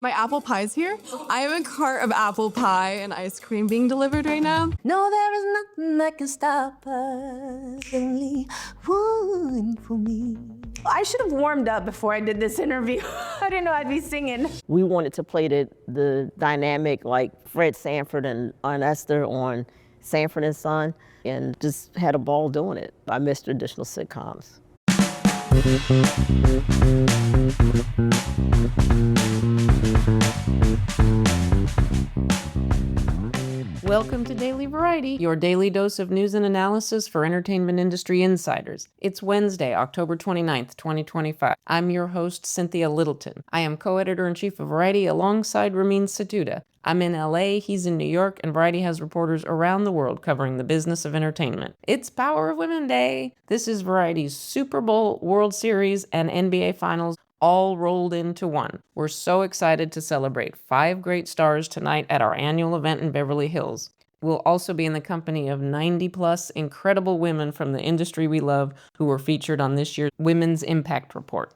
My apple pie's here. I have a cart of apple pie and ice cream being delivered right now. No, there is nothing that can stop us. Only one for me. I should have warmed up before I did this interview. I didn't know I'd be singing. We wanted to play the dynamic like Fred Sanford and Aunt Esther on Sanford and Son, and just had a ball doing it. I miss traditional sitcoms. Welcome to Daily Variety, your daily dose of news and analysis for entertainment industry insiders. It's Wednesday, October 29th, 2025. I'm your host, Cynthia Littleton. I am co-editor-in-chief of Variety alongside Ramin Satuda. I'm in LA, he's in New York, and Variety has reporters around the world covering the business of entertainment. It's Power of Women Day! This is Variety's Super Bowl, World Series, and NBA Finals all rolled into one. We're so excited to celebrate 5 great stars tonight at our annual event in Beverly Hills. We'll also be in the company of 90-plus incredible women from the industry we love who were featured on this year's Women's Impact Report.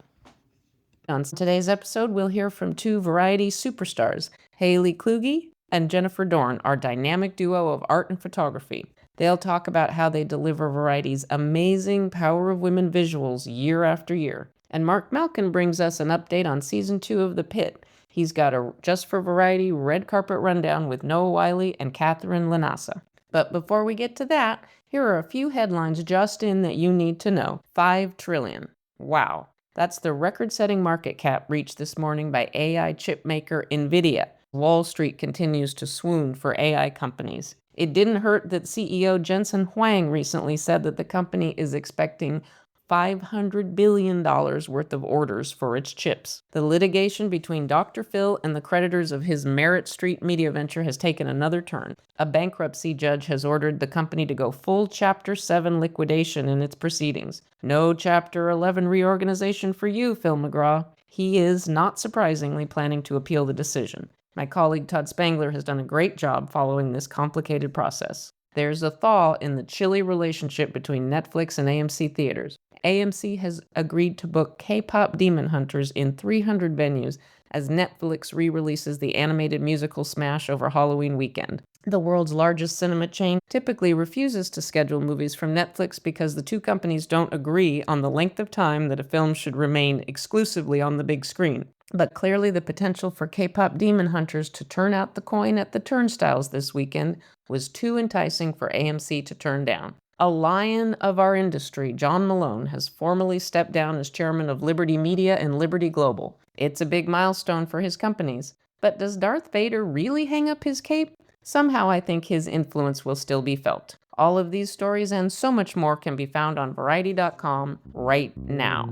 On today's episode, we'll hear from 2 Variety superstars, Haley Kluge and Jennifer Dorn, our dynamic duo of art and photography. They'll talk about how they deliver Variety's amazing Power of Women visuals year after year. And Marc Malkin brings us an update on Season 2 of The Pitt. He's got a Just for Variety red carpet rundown with Noah Wyle and Katherine LaNasa. But before we get to that, here are a few headlines just in that you need to know. $5 trillion. Wow. That's the record-setting market cap reached this morning by AI chip maker NVIDIA. Wall Street continues to swoon for AI companies. It didn't hurt that CEO Jensen Huang recently said that the company is expecting $500 billion worth of orders for its chips. The litigation between Dr. Phil and the creditors of his Merritt Street media venture has taken another turn. A bankruptcy judge has ordered the company to go full Chapter 7 liquidation in its proceedings. No Chapter 11 reorganization for you, Phil McGraw. He is, not surprisingly, planning to appeal the decision. My colleague Todd Spangler has done a great job following this complicated process. There's a thaw in the chilly relationship between Netflix and AMC theaters. AMC has agreed to book K-pop Demon Hunters in 300 venues as Netflix re-releases the animated musical smash over Halloween weekend. The world's largest cinema chain typically refuses to schedule movies from Netflix because the two companies don't agree on the length of time that a film should remain exclusively on the big screen. But clearly the potential for K-pop Demon Hunters to turn out the coin at the turnstiles this weekend was too enticing for AMC to turn down. A lion of our industry, John Malone, has formally stepped down as chairman of Liberty Media and Liberty Global. It's a big milestone for his companies. But does Darth Vader really hang up his cape? Somehow I think his influence will still be felt. All of these stories and so much more can be found on Variety.com right now.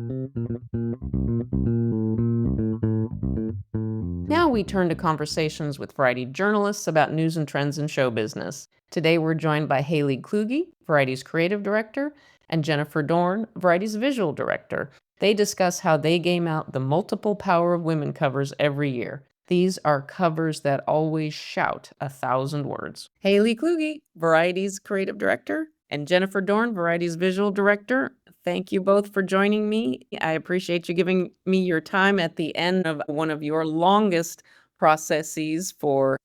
Now we turn to conversations with Variety journalists about news and trends in show business. Today we're joined by Haley Kluge, Variety's creative director, and Jennifer Dorn, Variety's visual director. They discuss how they game out the multiple Power of Women covers every year. These are covers that always shout 1,000 words. Haley Kluge, Variety's creative director, and Jennifer Dorn, Variety's visual director. Thank you both for joining me. I appreciate you giving me your time at the end of one of your longest processes for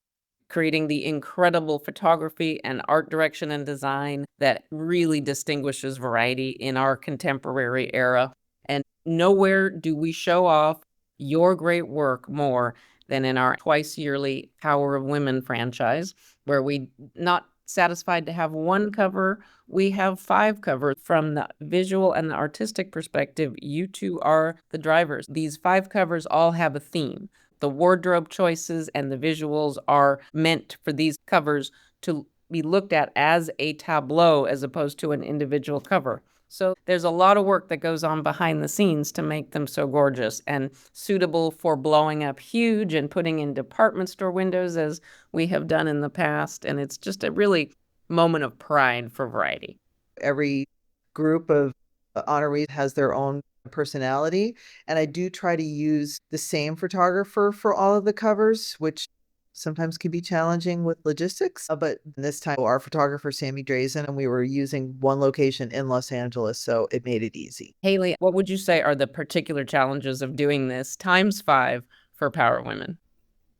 creating the incredible photography and art direction and design that really distinguishes Variety in our contemporary era. And nowhere do we show off your great work more than in our twice yearly Power of Women franchise, where we not satisfied to have one cover, we have 5 covers. From the visual and the artistic perspective, you two are the drivers. These 5 covers all have a theme. The wardrobe choices and the visuals are meant for these covers to be looked at as a tableau as opposed to an individual cover. So there's a lot of work that goes on behind the scenes to make them so gorgeous and suitable for blowing up huge and putting in department store windows as we have done in the past. And it's just a really moment of pride for Variety. Every group of honorees has their own personality, and I do try to use the same photographer for all of the covers, which sometimes can be challenging with logistics. But this time, our photographer, Sammy Drazen, and we were using one location in Los Angeles, so it made it easy. Haley, what would you say are the particular challenges of doing this times 5 for Power Women?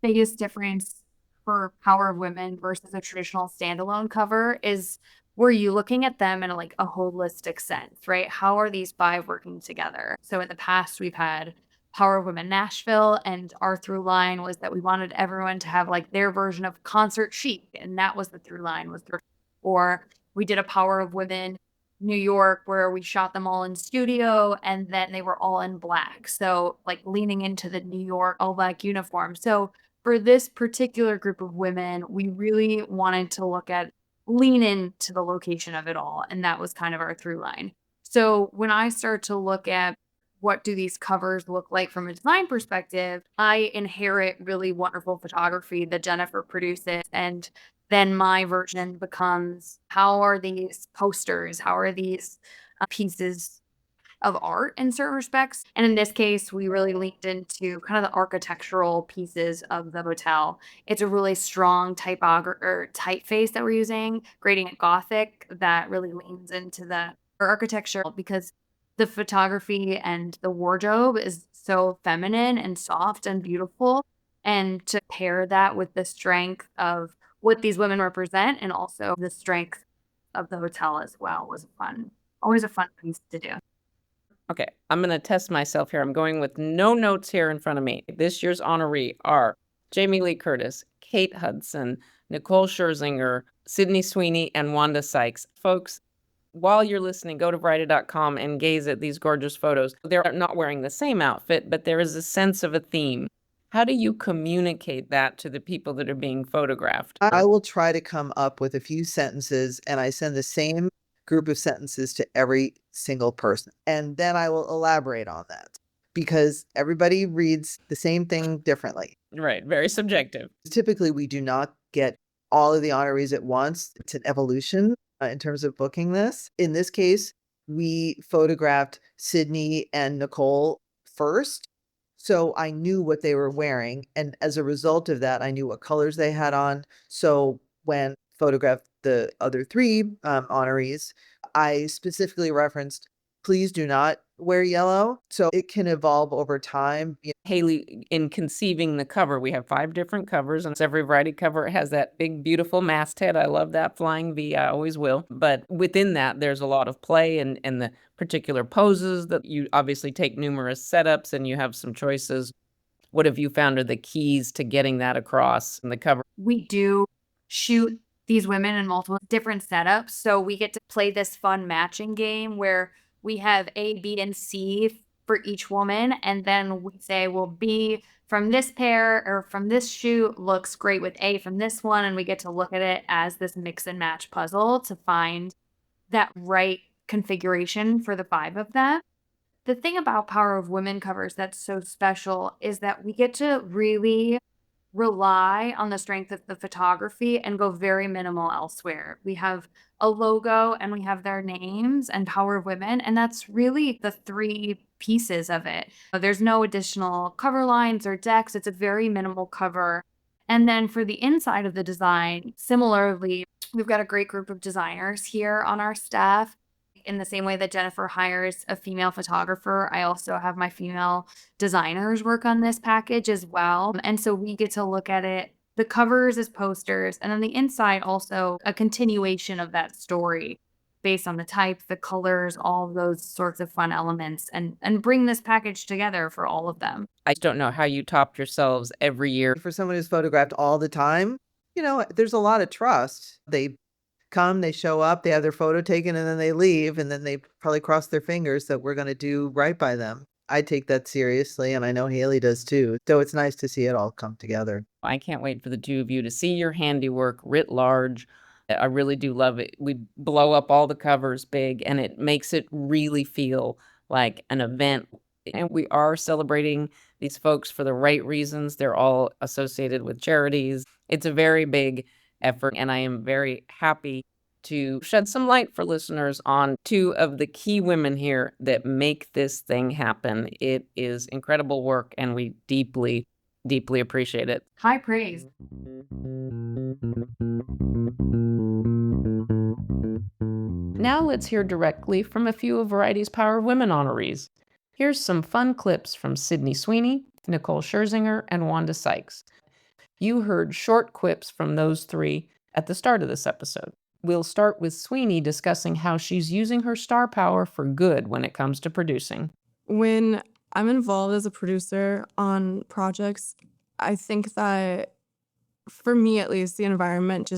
biggest difference for Power of Women versus a traditional standalone cover is, were you looking at them in like a holistic sense, right? How are these five working together? So in the past, we've had Power of Women Nashville, and our through line was that we wanted everyone to have like their version of concert chic, and that was the through line was their, or we did a Power of Women New York where we shot them all in studio and then they were all in black. So like leaning into the New York all black uniform. So for this particular group of women, we really wanted to lean into the location of it all. And that was kind of our through line. So when I start to look at what do these covers look like from a design perspective, I inherit really wonderful photography that Jennifer produces. And then my version becomes, how are these posters? How are these pieces of art in certain respects? And in this case, we really leaned into kind of the architectural pieces of the hotel. It's a really strong typeface that we're using, gradient Gothic, that really leans into the architecture because the photography and the wardrobe is so feminine and soft and beautiful. And to pair that with the strength of what these women represent and also the strength of the hotel as well was always a fun piece to do. Okay, I'm going to test myself here. I'm going with no notes here in front of me. This year's honoree are Jamie Lee Curtis, Kate Hudson, Nicole Scherzinger, Sydney Sweeney, and Wanda Sykes. Folks, while you're listening, go to Variety.com and gaze at these gorgeous photos. They're not wearing the same outfit, but there is a sense of a theme. How do you communicate that to the people that are being photographed? I will try to come up with a few sentences, and I send the same group of sentences to every single person. And then I will elaborate on that because everybody reads the same thing differently. Right, very subjective. Typically, we do not get all of the honorees at once. It's an evolution in terms of booking this. In this case, we photographed Sydney and Nicole first. So I knew what they were wearing. And as a result of that, I knew what colors they had on. So when photographed the other three honorees, I specifically referenced, please do not wear yellow. So it can evolve over time. Haley, in conceiving the cover, we have 5 different covers, and every Variety cover has that big, beautiful masthead. I love that flying V. I always will. But within that, there's a lot of play and the particular poses that you obviously take numerous setups and you have some choices. What have you found are the keys to getting that across in the cover? We do shoot these women in multiple different setups. So we get to play this fun matching game where we have A, B, and C for each woman. And then we say, well, B from this pair or from this shoot looks great with A from this one. And we get to look at it as this mix and match puzzle to find that right configuration for the 5 of them. The thing about Power of Women covers that's so special is that we get to really rely on the strength of the photography and go very minimal elsewhere. We have a logo and we have their names and Power of Women, and that's really the 3 pieces of it. There's no additional cover lines or decks. It's a very minimal cover. And then for the inside of the design, similarly, we've got a great group of designers here on our staff. In the same way that Jennifer hires a female photographer, I also have my female designers work on this package as well. And so we get to look at it, the covers as posters, and then the inside also a continuation of that story based on the type, the colors, all of those sorts of fun elements, and bring this package together for all of them. I don't know how you top yourselves every year. For someone who's photographed all the time, there's a lot of trust. They come, they show up, they have their photo taken, and then they leave, and then they probably cross their fingers that we're going to do right by them. I take that seriously, and I know Haley does too. So it's nice to see it all come together. I can't wait for the 2 of you to see your handiwork writ large. I really do love it. We blow up all the covers big, and it makes it really feel like an event. And we are celebrating these folks for the right reasons. They're all associated with charities. It's a very big effort, and I am very happy to shed some light for listeners on 2 of the key women here that make this thing happen. It is incredible work, and we deeply, deeply appreciate it. High praise. Now let's hear directly from a few of Variety's Power of Women honorees. Here's some fun clips from Sydney Sweeney, Nicole Scherzinger, and Wanda Sykes. You heard short quips from those three at the start of this episode. We'll start with Sweeney discussing how she's using her star power for good when it comes to producing. When I'm involved as a producer on projects, I think that for me at least, the environment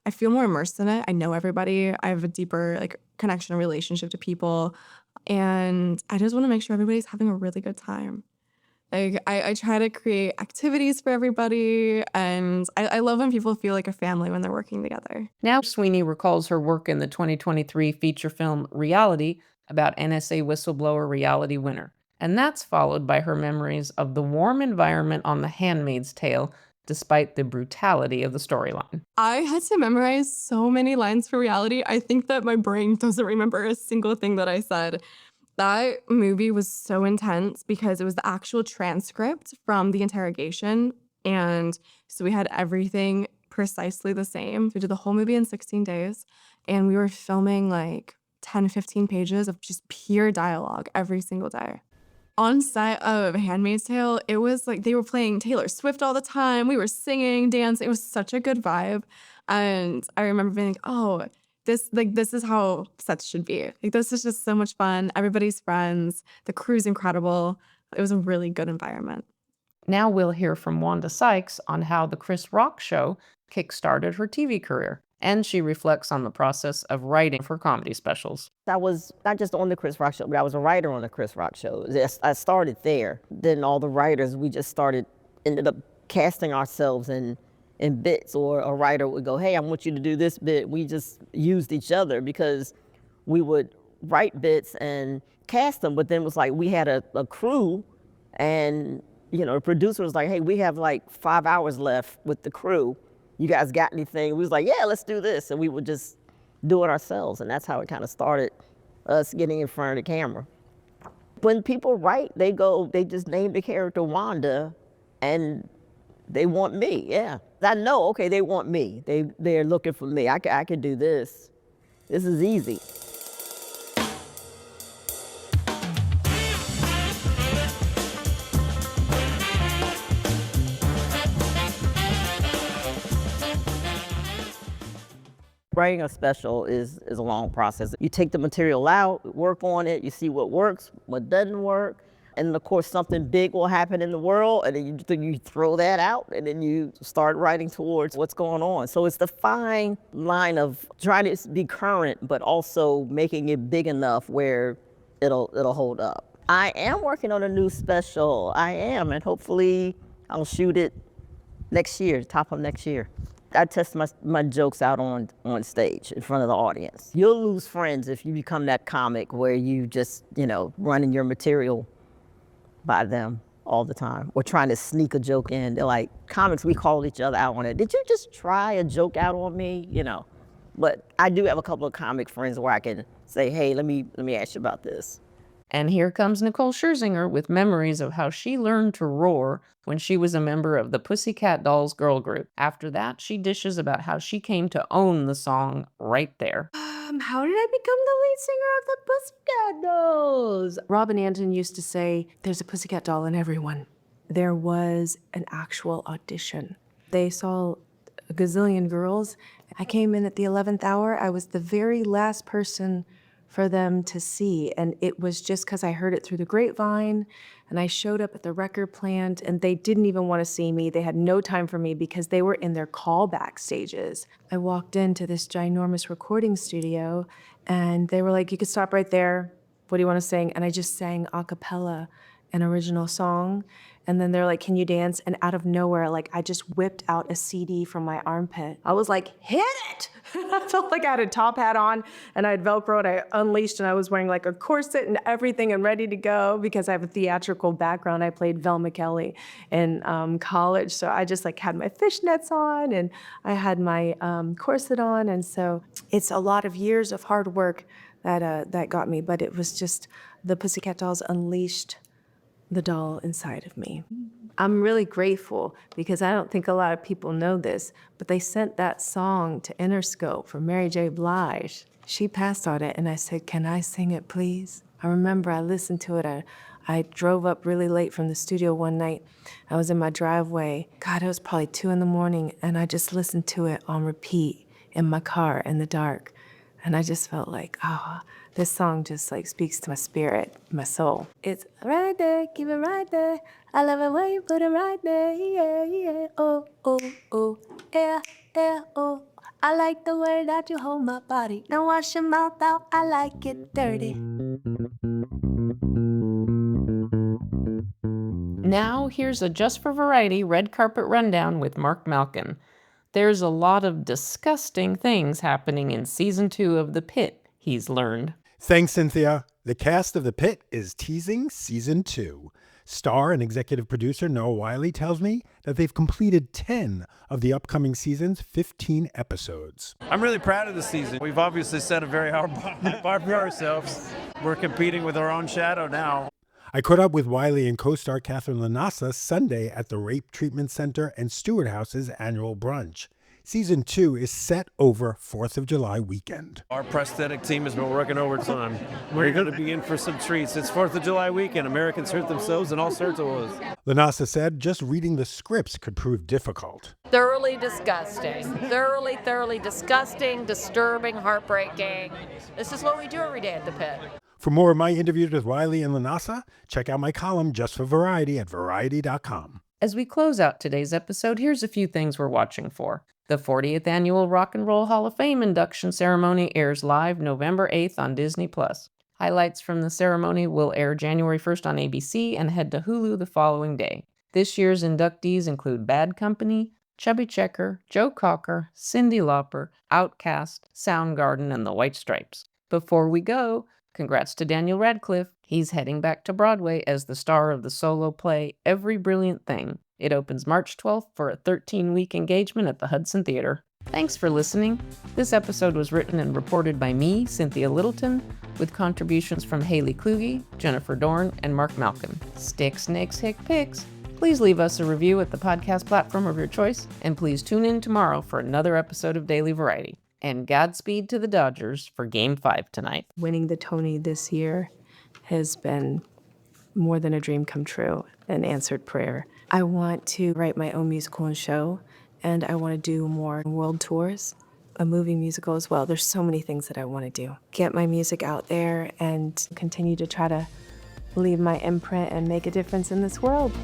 I feel more immersed in it. I know everybody. I have a deeper connection and relationship to people. And I just want to make sure everybody's having a really good time. I try to create activities for everybody, and I love when people feel like a family when they're working together. Now Sweeney recalls her work in the 2023 feature film Reality about NSA whistleblower Reality Winner. And that's followed by her memories of the warm environment on The Handmaid's Tale, despite the brutality of the storyline. I had to memorize so many lines for Reality. I think that my brain doesn't remember a single thing that I said. That movie was so intense because it was the actual transcript from the interrogation. And so we had everything precisely the same. We did the whole movie in 16 days. And we were filming 10, 15 pages of just pure dialogue every single day. On set of Handmaid's Tale, it was they were playing Taylor Swift all the time. We were singing, dancing. It was such a good vibe. And I remember being oh, this is how sets should be. This is just so much fun. Everybody's friends. The crew's incredible. It was a really good environment. Now we'll hear from Wanda Sykes on how the Chris Rock show kickstarted her TV career. And she reflects on the process of writing for comedy specials. I was not just on the Chris Rock show, but I was a writer on the Chris Rock show. I started there. Then all the writers, we just ended up casting ourselves in bits, or a writer would go, hey, I want you to do this bit. We just used each other because we would write bits and cast them, but then it was we had a crew, and the producer was like, hey, we have 5 hours left with the crew. You guys got anything? We was like, yeah, let's do this. And we would just do it ourselves. And that's how it kind of started, us getting in front of the camera. When people write, they just name the character Wanda, and they want me, yeah. I know, okay, they want me. They're looking for me. I can do this. This is easy. Writing a special is a long process. You take the material out, work on it, you see what works, what doesn't work, and of course something big will happen in the world, and then you throw that out, and then you start writing towards what's going on. So it's the fine line of trying to be current, but also making it big enough where it'll hold up. I am working on a new special. I am, and hopefully I'll shoot it next year, top of next year. I test my jokes out on stage in front of the audience. You'll lose friends if you become that comic where you just, running your material by them all the time, or trying to sneak a joke in. They're like, comics, we call each other out on it. Did you just try a joke out on me? But I do have a couple of comic friends where I can say, hey, let me ask you about this. And here comes Nicole Scherzinger with memories of how she learned to roar when she was a member of the Pussycat Dolls girl group. After that, she dishes about how she came to own the song right there. How did I become the lead singer of the Pussycat Dolls? Robin Anton used to say, there's a Pussycat doll in everyone. There was an actual audition. They saw a gazillion girls. I came in at the 11th hour. I was the very last person for them to see. And it was just because I heard it through the grapevine, and I showed up at the record plant, and they didn't even want to see me. They had no time for me because they were in their callback stages. I walked into this ginormous recording studio, and they were like, you could stop right there. What do you want to sing? And I just sang a cappella an original song. And then they're like, can you dance? And out of nowhere, I just whipped out a CD from my armpit. I was like, hit it! I felt like I had a top hat on, and I had Velcro, and I unleashed, and I was wearing a corset and everything and ready to go because I have a theatrical background. I played Velma Kelly in college. So I just had my fishnets on, and I had my corset on. And so it's a lot of years of hard work that got me, but it was just the Pussycat Dolls unleashed the doll inside of me. I'm really grateful because I don't think a lot of people know this, but they sent that song to Interscope for Mary J. Blige. She passed on it, and I said, can I sing it, please? I remember I listened to it. I drove up really late from the studio one night. I was in my driveway. God, it was probably 2 a.m, and I just listened to it on repeat in my car in the dark. And I just felt like, oh, this song just like speaks to my spirit, my soul. It's right there, keep it right there. I love it when you put it right there, yeah, yeah. Oh, oh, oh, yeah, yeah, oh. I like the way that you hold my body. Don't wash your mouth out, I like it dirty. Now, here's a Just for Variety red carpet rundown with Marc Malkin. There's a lot of disgusting things happening in season 2 of The Pitt, he's learned. Thanks, Cynthia. The cast of The Pitt is teasing season 2. Star and executive producer Noah Wyle tells me that they've completed 10 of the upcoming season's 15 episodes. I'm really proud of the season. We've obviously set a very hard bar for ourselves. We're competing with our own shadow now. I caught up with Wyle and co-star Katherine LaNasa Sunday at the Rape Treatment Center and Stewart House's annual brunch. Season 2 is set over 4th of July weekend. Our prosthetic team has been working overtime. We're going to be in for some treats. It's 4th of July weekend. Americans hurt themselves in all sorts of ways. LaNasa said just reading the scripts could prove difficult. Thoroughly disgusting. Thoroughly disgusting, disturbing, heartbreaking. This is what we do every day at the Pitt. For more of my interviews with Wyle and LaNasa, check out my column Just for Variety at variety.com. As we close out today's episode, here's a few things we're watching for. The 40th Annual Rock and Roll Hall of Fame induction ceremony airs live November 8th on Disney+. Highlights from the ceremony will air January 1st on ABC and head to Hulu the following day. This year's inductees include Bad Company, Chubby Checker, Joe Cocker, Cyndi Lauper, Outkast, Soundgarden, and the White Stripes. Before we go, congrats to Daniel Radcliffe. He's heading back to Broadway as the star of the solo play Every Brilliant Thing. It opens March 12th for a 13-week engagement at the Hudson Theater. Thanks for listening. This episode was written and reported by me, Cynthia Littleton, with contributions from Haley Kluge, Jennifer Dorn, and Marc Malkin. Stick, snakes, hick, picks. Please leave us a review at the podcast platform of your choice, and please tune in tomorrow for another episode of Daily Variety. And Godspeed to the Dodgers for Game 5 tonight. Winning the Tony this year has been more than a dream come true, an answered prayer. I want to write my own musical and show, and I want to do more world tours, a movie musical as well. There's so many things that I want to do. Get my music out there and continue to try to leave my imprint and make a difference in this world.